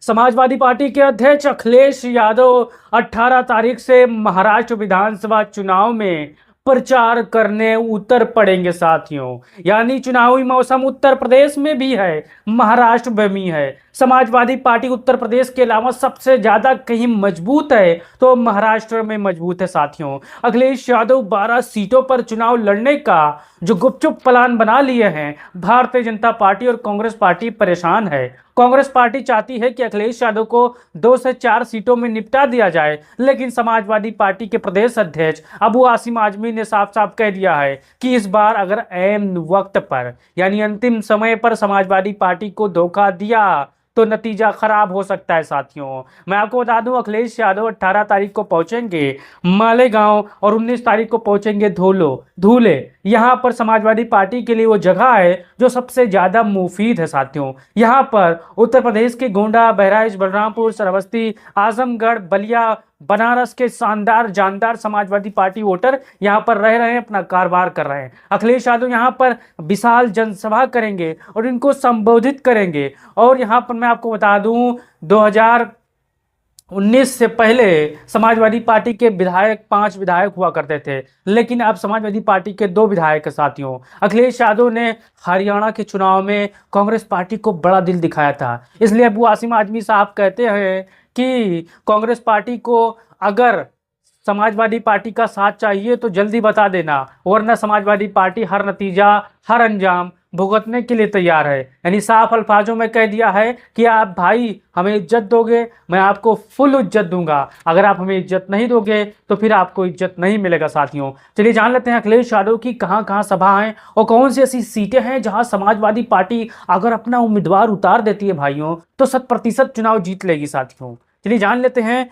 Samajwadi party के अध्यक्ष अखिलेश यादव 18 तारीख से महाराष्ट्र विधानसभा चुनाव में प्रचार करने उतर पड़ेंगे साथियों। यानी चुनावी मौसम उत्तर प्रदेश में भी है, महाराष्ट्र में भी है। समाजवादी पार्टी उत्तर प्रदेश के अलावा सबसे ज्यादा कहीं मजबूत है तो महाराष्ट्र में मजबूत है साथियों। अखिलेश यादव 12 सीटों पर चुनाव लड़ने का जो गुपचुप प्लान बना लिए हैं, भारतीय जनता पार्टी और कांग्रेस पार्टी परेशान है। कांग्रेस पार्टी चाहती है कि अखिलेश यादव को 2 से 4 सीटों में निपटा दिया जाए, लेकिन समाजवादी पार्टी के प्रदेश अध्यक्ष अबू आसिम आजमी ने साफ साफ कह दिया है कि इस बार अगर ऐन वक्त पर यानी अंतिम समय पर समाजवादी पार्टी को धोखा दिया तो नतीजा खराब हो सकता है साथियों। मैं आपको बता दूं, अखिलेश यादव 18 तारीख को पहुंचेंगे मालेगांव और 19 तारीख को पहुंचेंगे धूले। यहां पर समाजवादी पार्टी के लिए वो जगह है जो सबसे ज्यादा मुफीद है साथियों। यहां पर उत्तर प्रदेश के गोंडा, बहराइच, बलरामपुर, श्रावस्ती, आजमगढ़, बलिया, बनारस के शानदार जानदार समाजवादी पार्टी वोटर यहां पर रह रहे हैं, अपना कारोबार कर रहे हैं। अखिलेश यादव यहां पर विशाल जनसभा करेंगे और इनको संबोधित करेंगे। और यहां पर मैं आपको बता दूं, 2019 से पहले समाजवादी पार्टी के विधायक 5 विधायक हुआ करते थे, लेकिन अब समाजवादी पार्टी के 2 विधायक साथियों। अखिलेश यादव ने हरियाणा के चुनाव में कांग्रेस पार्टी को बड़ा दिल दिखाया था, इसलिए अबू आसिम आजमी साहब कहते हैं कि कांग्रेस पार्टी को अगर समाजवादी पार्टी का साथ चाहिए तो जल्दी बता देना, वरना समाजवादी पार्टी हर नतीजा हर अंजाम भुगतने के लिए तैयार है। यानी साफ अल्फाजों में कह दिया है कि आप भाई हमें इज्जत दोगे, मैं आपको फुल इज्जत दूंगा, अगर आप हमें इज्जत नहीं दोगे तो फिर आपको इज्जत नहीं मिलेगा साथियों। चलिए जान लेते हैं अखिलेश यादव की कहां कहां सभा है और कौन सी ऐसी सीटें हैं जहां समाजवादी पार्टी अगर अपना उम्मीदवार उतार देती है भाइयों तो 100% चुनाव जीत लेगी साथियों। चलिए जान लेते हैं।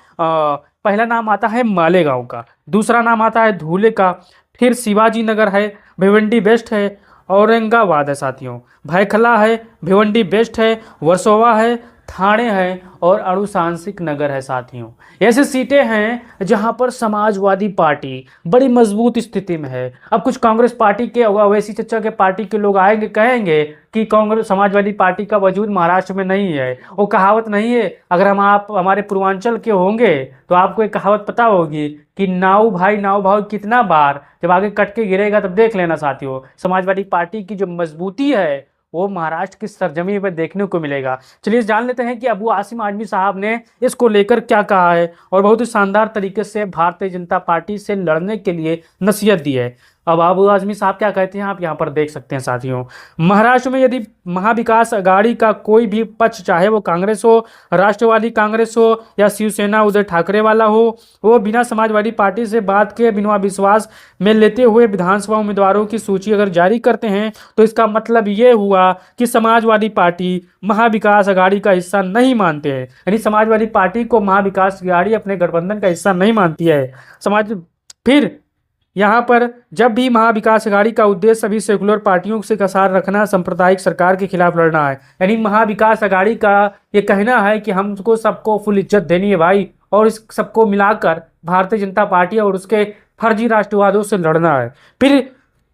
पहला नाम आता है मालेगांव का, दूसरा नाम आता है धूले का, फिर शिवाजी नगर है, भिवंडी वेस्ट है, औरंगाबाद है साथियों, भायखला है, भिवंडी वेस्ट है, वर्सोवा है, थाने है और अनुशांसिक नगर है साथियों। ऐसी सीटें हैं जहां पर समाजवादी पार्टी बड़ी मजबूत स्थिति में है। अब कुछ कांग्रेस पार्टी के अवैसी चचा के पार्टी के लोग आएंगे, कहेंगे कि कांग्रेस समाजवादी पार्टी का वजूद महाराष्ट्र में नहीं है। वो कहावत नहीं है, अगर आप हमारे पूर्वांचल के होंगे तो आपको एक कहावत पता होगी कि नाऊ भाई नाऊ भाई कितना बार, जब आगे कट के गिरेगा तब देख लेना साथियों। समाजवादी पार्टी की जो मजबूती है वो महाराष्ट्र की सरजमी पर देखने को मिलेगा। चलिए जान लेते हैं कि अबू आसिम आजमी साहब ने इसको लेकर क्या कहा है और बहुत ही शानदार तरीके से भारतीय जनता पार्टी से लड़ने के लिए नसीहत दी है। अब अबू आजमी साहब क्या कहते हैं आप यहाँ पर देख सकते हैं साथियों। महाराष्ट्र में यदि महाविकास अघाड़ी का कोई भी पक्ष, चाहे वो कांग्रेस हो, राष्ट्रवादी कांग्रेस हो या शिवसेना उद्धव ठाकरे वाला हो, वो बिना समाजवादी पार्टी से बात के बिना विश्वास में लेते हुए विधानसभा उम्मीदवारों की सूची अगर जारी करते हैं तो इसका मतलब ये हुआ कि समाजवादी पार्टी महाविकास अघाड़ी का हिस्सा नहीं मानते हैं। यानी समाजवादी पार्टी को महाविकास अघाड़ी अपने गठबंधन का हिस्सा नहीं मानती है। फिर यहाँ पर जब भी महाविकास अघाड़ी का उद्देश्य सभी सेकुलर पार्टियों से कसार रखना, सांप्रदायिक सरकार के खिलाफ लड़ना है। यानी महाविकास अघाड़ी का ये कहना है कि हमको सबको फुल इज्जत देनी है भाई, और इस सबको मिलाकर भारतीय जनता पार्टी और उसके फर्जी राष्ट्रवादों से लड़ना है। फिर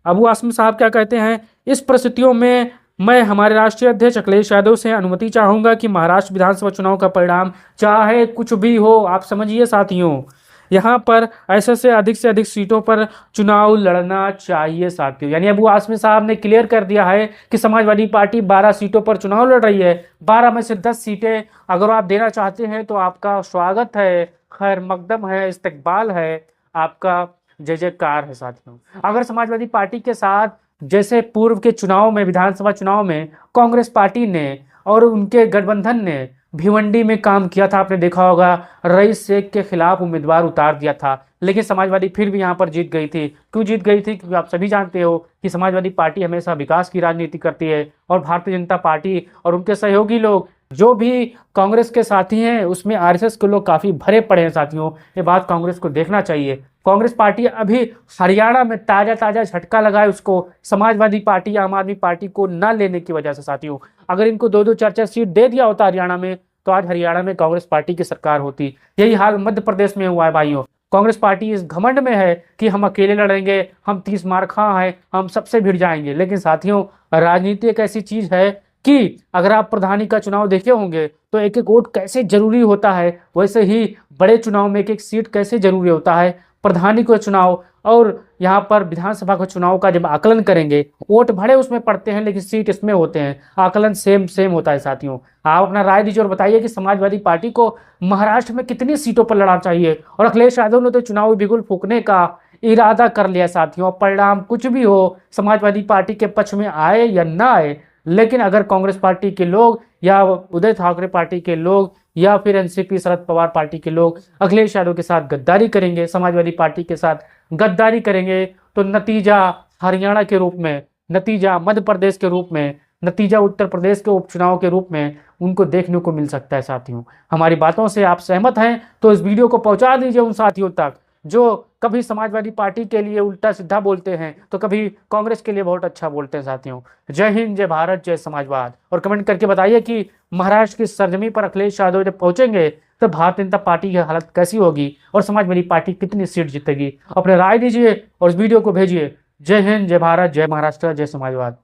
अबू आसिम साहब क्या कहते हैं, इस परिस्थितियों में मैं हमारे राष्ट्रीय अध्यक्ष अखिलेश यादव से अनुमति चाहूंगा कि महाराष्ट्र विधानसभा चुनाव का परिणाम चाहे कुछ भी हो, आप समझिए साथियों, यहाँ पर ऐसे से अधिक सीटों पर चुनाव लड़ना चाहिए साथियों। यानी अबू आसिम साहब ने क्लियर कर दिया है कि समाजवादी पार्टी 12 सीटों पर चुनाव लड़ रही है, 12 में से 10 सीटें अगर आप देना चाहते हैं तो आपका स्वागत है, खैर मकदम है, इस्तकबाल है, आपका जय जयकार है साथियों। अगर समाजवादी पार्टी के साथ जैसे पूर्व के चुनाव में, विधानसभा चुनाव में कांग्रेस पार्टी ने और उनके गठबंधन ने भिवंडी में काम किया था, आपने देखा होगा, रईस शेख के खिलाफ उम्मीदवार उतार दिया था, लेकिन समाजवादी फिर भी यहां पर जीत गई थी। क्यों जीत गई थी? क्योंकि आप सभी जानते हो कि समाजवादी पार्टी हमेशा विकास की राजनीति करती है और भारतीय जनता पार्टी और उनके सहयोगी लोग जो भी कांग्रेस के साथी हैं उसमें आरएसएस के लोग काफी भरे पड़े हैं साथियों। ये बात कांग्रेस को देखना चाहिए। कांग्रेस पार्टी अभी हरियाणा में ताजा झटका लगा है उसको, समाजवादी पार्टी आम आदमी पार्टी को न लेने की वजह से साथियों। अगर इनको 2-2 4-4 सीट दे दिया होता हरियाणा में तो आज हरियाणा में कांग्रेस पार्टी की सरकार होती। यही हाल मध्य प्रदेश में हुआ है भाइयों। कांग्रेस पार्टी इस घमंड में है कि हम अकेले लड़ेंगे, हम 30 मार खा हैं, हम सबसे भिड़ जाएंगे। लेकिन साथियों, राजनीति एक ऐसी चीज है कि अगर आप प्रधानी का चुनाव देखे होंगे तो एक एक वोट कैसे जरूरी होता है, वैसे ही बड़े चुनाव में एक एक सीट कैसे जरूरी होता है। प्रधानी का चुनाव और यहाँ पर विधानसभा का चुनाव का जब आकलन करेंगे, वोट भले उसमें पड़ते हैं लेकिन सीट इसमें होते हैं, आकलन सेम सेम होता है साथियों। आप अपना राय दीजिए और बताइए कि समाजवादी पार्टी को महाराष्ट्र में कितनी सीटों पर लड़ना चाहिए। और अखिलेश यादव ने तो चुनावी बिगुल फूकने का इरादा कर लिया साथियों। परिणाम कुछ भी हो, समाजवादी पार्टी के पक्ष में आए या ना आए, लेकिन अगर कांग्रेस पार्टी के लोग या उदय ठाकरे पार्टी के लोग या फिर एनसीपी शरद पवार पार्टी के लोग अखिलेश यादव के साथ गद्दारी करेंगे, समाजवादी पार्टी के साथ गद्दारी करेंगे, तो नतीजा हरियाणा के रूप में, नतीजा मध्य प्रदेश के रूप में, नतीजा उत्तर प्रदेश के उपचुनाव के रूप में उनको देखने को मिल सकता है साथियों। हमारी बातों से आप सहमत हैं तो इस वीडियो को पहुंचा दीजिए उन साथियों तक जो कभी समाजवादी पार्टी के लिए उल्टा सीधा बोलते हैं तो कभी कांग्रेस के लिए बहुत अच्छा बोलते हैं साथियों। जय हिंद, जय भारत, जय समाजवाद। और कमेंट करके बताइए कि महाराष्ट्र की सरजमी पर अखिलेश यादव जब पहुंचेंगे तो भारतीय जनता पार्टी की हालत कैसी होगी और समाजवादी पार्टी कितनी सीट जीतेगी। अपने राय दीजिए और इस वीडियो को भेजिए। जय हिंद, जय भारत, जय महाराष्ट्र, जय समाजवाद।